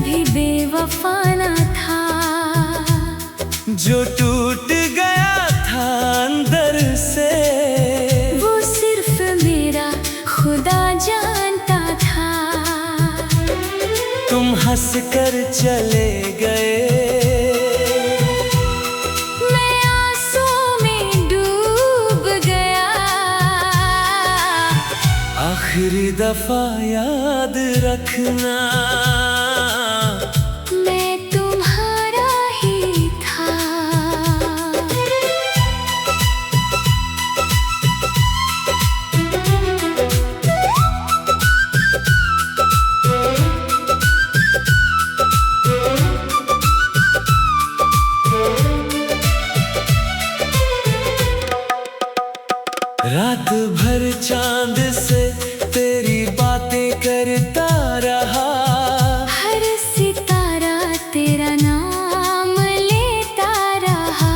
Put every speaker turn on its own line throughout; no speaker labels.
कभी बेवफा न था।
जो टूट गया था अंदर से,
वो सिर्फ मेरा खुदा जानता था।
तुम हंस कर चले गए,
मैं आंसू में डूब गया।
आखिरी दफा याद रखना,
मैं तुम्हारा ही था।
रात भर चांद से तेरी बातें करता रहा।
हर सितारा तेरा नाम लेता रहा।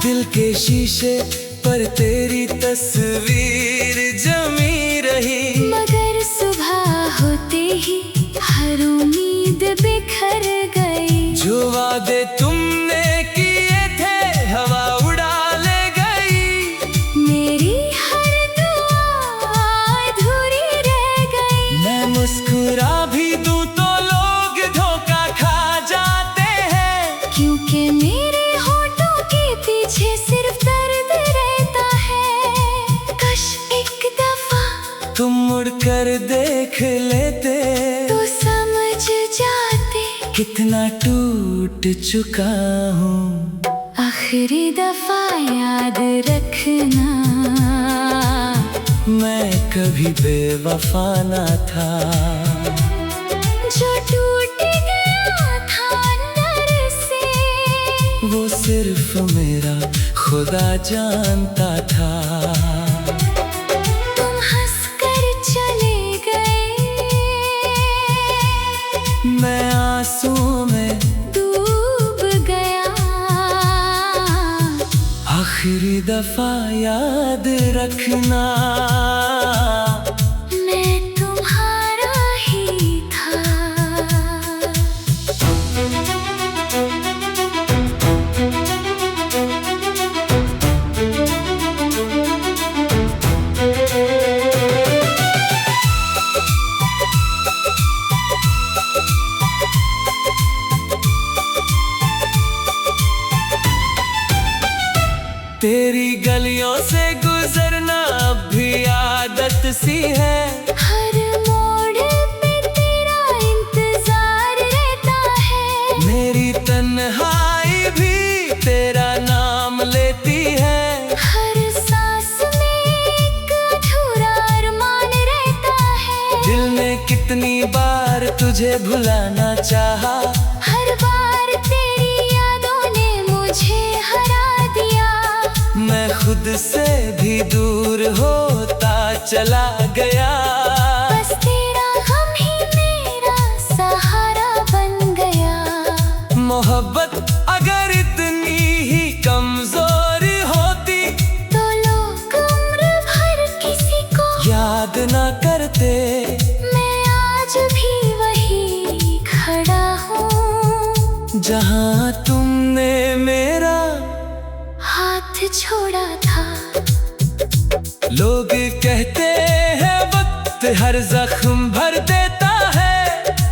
दिल के शीशे पर तेरी तस्वीर जमी रही।
मगर सुबह होते ही हर उम्मीद बिखर गई।
जो वादे तुमने किए थे हवा उड़ा ले गई।
मेरी हर दुआ अधूरी रह गई।
मैं मुस्कुरा भी दूं तो लोग धोखा खा जाते हैं।
क्योंकि मेरे होठों के पीछे सिर्फ दर्द रहता है। काश एक दफा
तुम मुड़ कर देख लेते,
तो समझ जाते
कितना टूट चुका हूँ।
आखिरी दफा याद रखना,
मैं कभी बेवफा न था।
जो टूट गया था अंदर से,
वो सिर्फ मेरा खुदा जानता था।
तुम हंसकर चले गए,
मैं आंसू में
डूब गया।
आखिरी दफा याद रखना,
मैं तुम्हारा ही था।
तेरी गलियों से गुजरना अब भी आदत सी है।
हर मोड़ पे तेरा इंतजार रहता है।
मेरी तन्हाई भी तेरा नाम लेती है।
हर सांस में एक अधूरा अरमान रहता है।
दिल ने कितनी बार तुझे भुलाना चाहा।
हर बार तेरी यादों ने मुझे हरा दिया।
मैं खुद से भी दूर होता चला गया।
बस तेरा गम ही मेरा सहारा बन गया।
मोहब्बत अगर इतनी ही कमजोर होती,
तो लोग उम्र भर किसी को
याद ना करते।
मैं आज भी वही खड़ा हूँ,
जहाँ तुमने मेरा
हाथ छोड़ा था।
लोग कहते हैं वक्त हर जख्म भर देता है।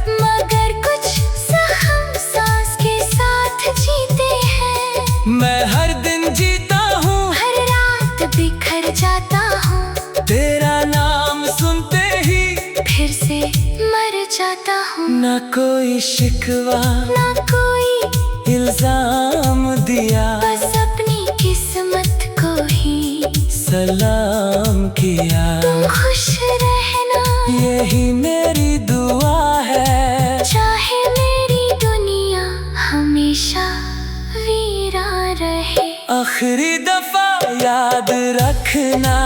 मगर कुछ जख्म सांस के साथ जीते हैं।
मैं हर दिन जीता हूँ,
हर रात बिखर जाता हूँ।
तेरा नाम सुनते ही
फिर से मर जाता हूँ।
ना कोई शिकवा
ना कोई
इल्जाम दिया।
बस अपनी किस्मत को ही
सलाम किया।
तुम खुश रहना,
यही मेरी दुआ है।
चाहे मेरी दुनिया हमेशा वीरा रहे।
आखिरी दफा याद रखना,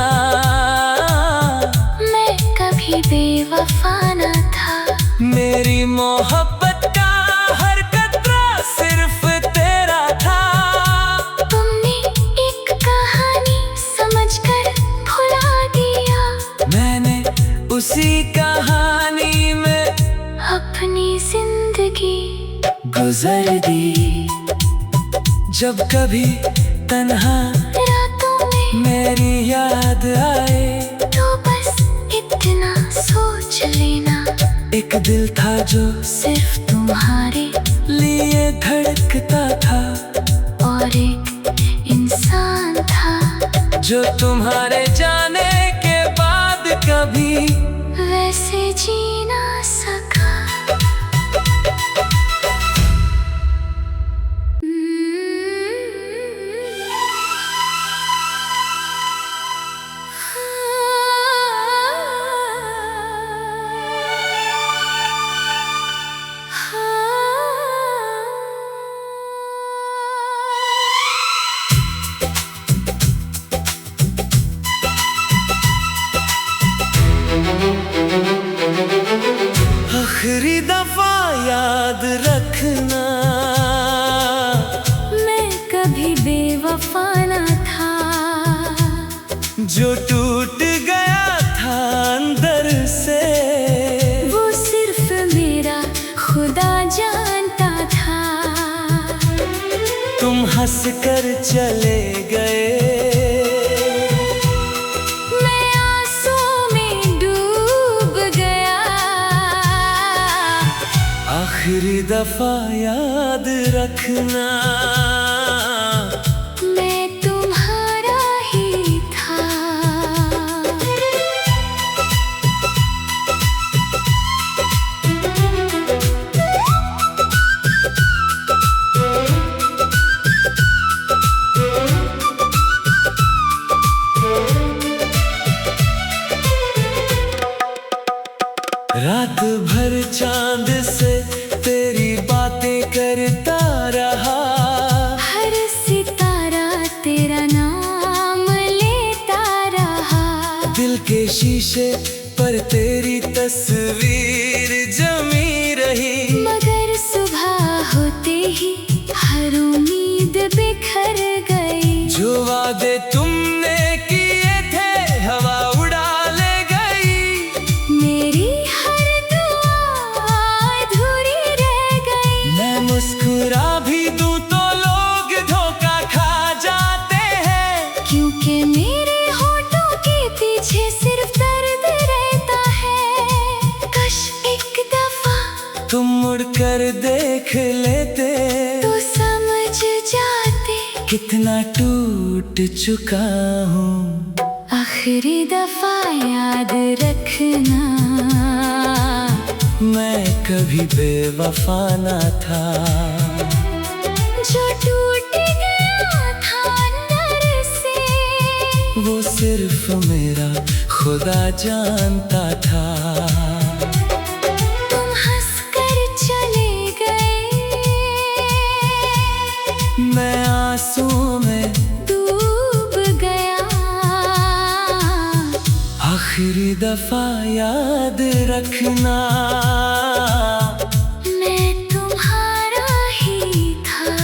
मैं कभी बेवफा न था।
मेरी मोहब्बत का हर कतरा सिर्फ तेरा था।
तुमने एक कहानी समझकर भुला दिया।
मैंने उसी कहानी में
अपनी जिंदगी की
गुजर दी। जब कभी तन्हा
रातों में
मेरी याद आए
तो बस इतना सोच लेना,
एक दिल था जो
सिर्फ तुम्हारे
लिए धड़कता था,
और एक इंसान था
जो तुम्हारे जाने के बाद कभी
वैसे जी ना सका।
आखिरी दफा याद रखना,
मैं कभी बेवफा न था,
जो टूट गया था अंदर से
वो सिर्फ मेरा खुदा जानता था।
तुम हंस कर चले गए,
मैं आंसू में डूब गया,
आखिरी दफा याद रखना,
मैं तुम्हारा ही था।
रात भर चांद से तेरी बातें करता रहा,
हर सितारा तेरा नाम लेता रहा,
दिल के शीशे पर तेरी तस्वीर जमी रही।
मगर सुबह होते ही हर उम्मीद बिखर गई,
जो वादे तुमने किए थे हवा उड़ा ले गई,
मेरी हर दुआ अधूरी रह गई।
मैं मुस्कुरा भी दूं तो लोग धोखा खा जाते हैं,
क्योंकि मेरे होठों के पीछे सिर्फ दर्द रहता है। काश एक दफा
तुम मुड़ कर देख लेते
तो समझ जाते
कितना टूट चुका हूँ।
आखिरी दफा याद रखना,
मैं कभी बेवफा न था,
जो टूट गया था अंदर से
वो सिर्फ मेरा खुदा जानता था।
तुम हंस कर चले गए,
मैं आंसू में
डूब गया,
आखिरी दफा याद रखना,
मैं तुम्हारा ही था।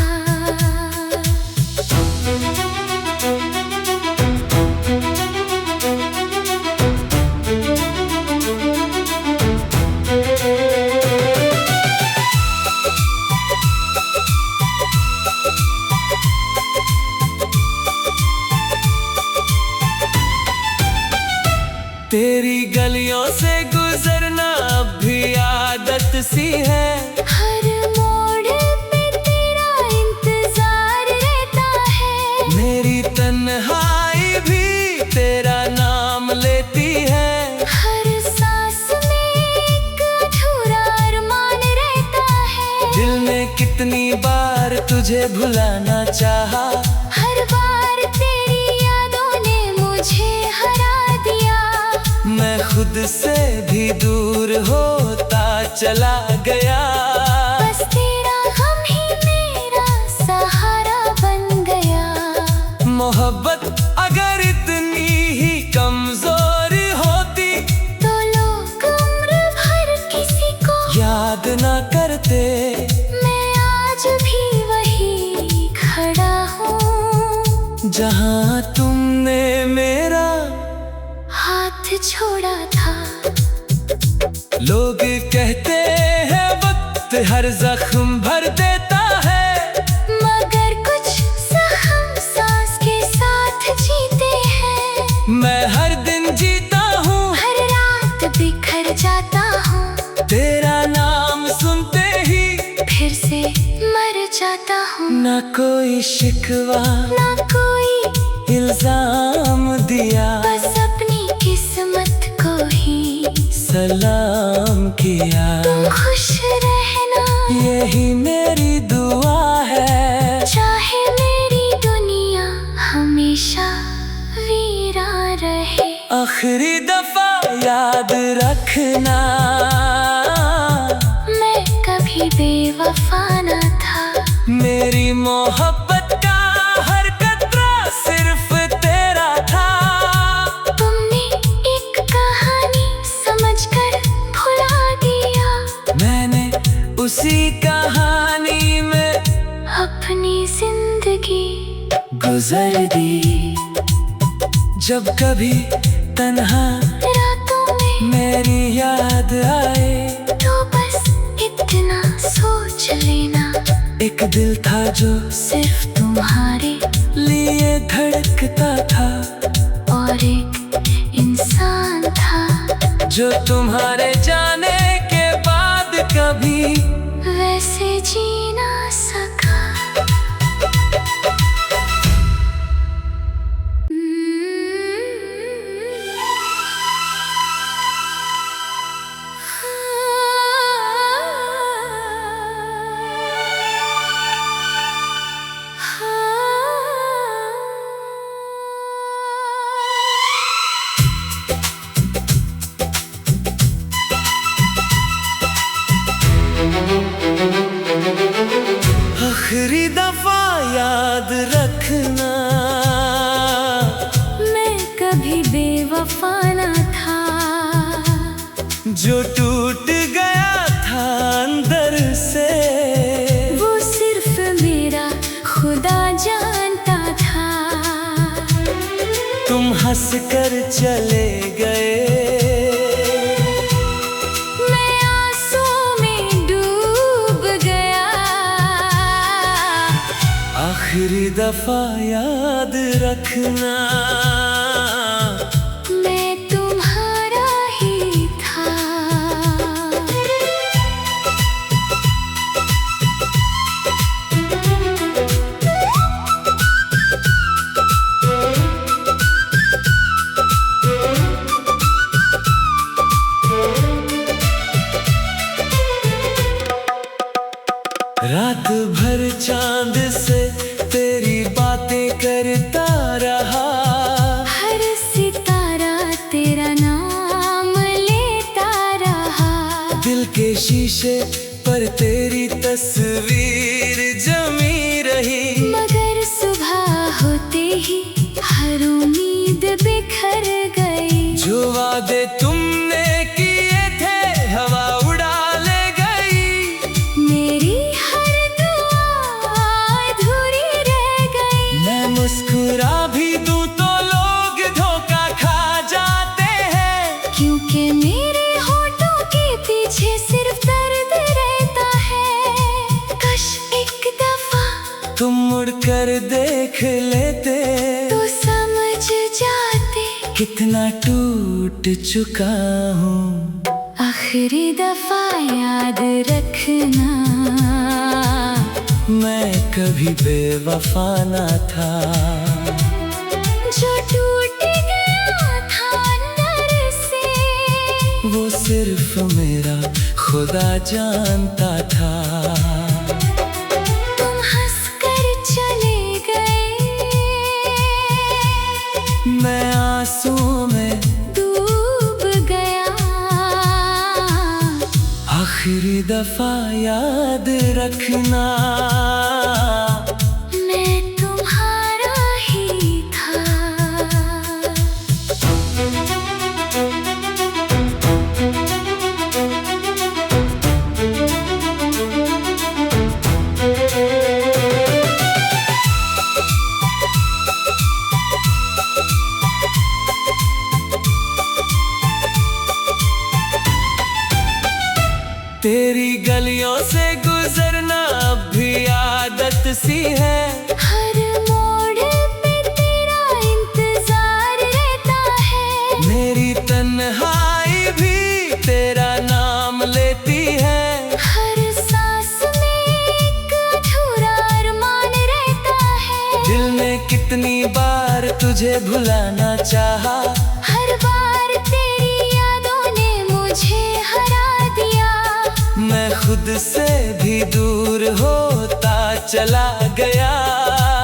तेरी गलियों से गुजरना अब भी आदत सी है,
हर मोड़ पे तेरा इंतजार रहता है,
मेरी तन्हाई भी तेरा नाम लेती है,
हर सांस में एक अधूरा अरमान रहता है।
दिल ने कितनी बार तुझे भुलाना चाहा,
हर बार तेरी यादों ने मुझे हरा दिया,
मैं खुद से भी दूर होता चला गया,
बस तेरा गम ही मेरा सहारा बन गया।
मोहब्बत अगर इतनी ही कमजोर होती
तो लोग उम्र भर किसी को
याद ना करते,
मैं आज भी वही खड़ा हूँ
जहाँ तुमने मेरा
हाथ छोड़ा था।
लोग कहते हैं वक्त हर जख्म भर देता है,
मगर कुछ जख्म सांस के साथ जीते हैं।
मैं हर दिन जीता हूँ,
हर रात बिखर जाता हूँ,
तेरा नाम सुनते ही
फिर से मर जाता हूँ।
ना कोई शिकवा
ना कोई
इल्जाम दिया,
बस अपनी किस्मत को ही
सलाम किया।
तुम खुश रहना,
यही मेरी दुआ है,
चाहे मेरी दुनिया हमेशा वीरान रहे।
आखिरी दफा याद रखना,
मैं कभी बेवफा न था।
मेरी मोहब्बत का हर कतरा सिर्फ तेरा था।
तुमने एक कहानी समझकर भुला दिया,
मैंने उसी कहानी में
अपनी जिंदगी
गुजर दी। जब कभी तन्हा
रातों में
मेरी याद आए,
तो बस इतना सोच लेना,
एक दिल था जो
सिर्फ तुम्हारे
लिए धड़कता था,
और एक इंसान था
जो तुम्हारे जाने के बाद कभी
वैसे जी ना सका।
आखिरी दफा याद रखना,
मैं कभी बेवफा न था।
जो टूट गया था अंदर से,
वो सिर्फ मेरा खुदा जानता था।
तुम हंस कर चले गए,
मैं आंसू में डूब गया।
आखिरी दफा याद रखना,
मैं तुम्हारा ही था।
रात भर चांद से तेरी बातें करता रहा,
हर सितारा तेरा नाम लेता रहा।
दिल के शीशे पर तेरी तस्वीर जमी रही।
मगर सुबह होते ही हर उम्मीद बिखर गई।
जो वादे तुमने किए थे हवा उड़ा ले गई,
मेरी हर दुआ अधूरी रह गई।
मैं मुस्कुरा भी दूं तो लोग धोखा खा जाते हैं,
क्योंकि मेरे होठों के पीछे सिर्फ दर्द रहता है। काश एक दफा
तुम मुड़ कर देख लेते,
तो समझ जाते
कितना टूट चुका हूँ।
आखिरी दफा याद रखना,
मैं कभी बेवफा न था।
जो टूट गया था अंदर से,
वो सिर्फ मेरा खुदा जानता था।
तुम हंसकर चले गए,
मैं आंसू में
डूब गया।
आखिरी दफा याद रखना,
मैं तुम्हारा ही था।
तेरी गलियों से गुजरना अब भी आदत सी है।
हर मोड़ पे तेरा इंतजार रहता है।
मेरी तन्हाई भी तेरा नाम लेती है।
हर सांस में एक अधूरा अरमान रहता है।
दिल ने कितनी बार तुझे भुलाना चाहा,
हर बार तेरी यादों ने मुझे हरा दिया।
मैं खुद से भी दूर होता चला गया।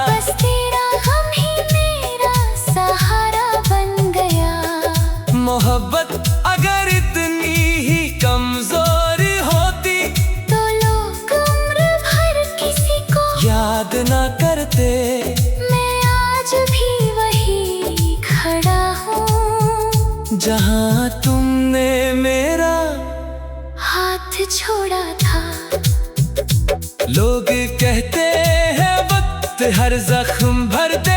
बस तेरा गम ही मेरा सहारा बन गया।
मोहब्बत अगर इतनी ही कमजोर होती
तो लोग उम्र भर किसी को
याद ना करते।
मैं आज भी वही खड़ा हूँ
जहाँ तुमने मेरा
हाथ छोड़ा था।
लोग कहते हैं वक्त हर जख्म भर दे।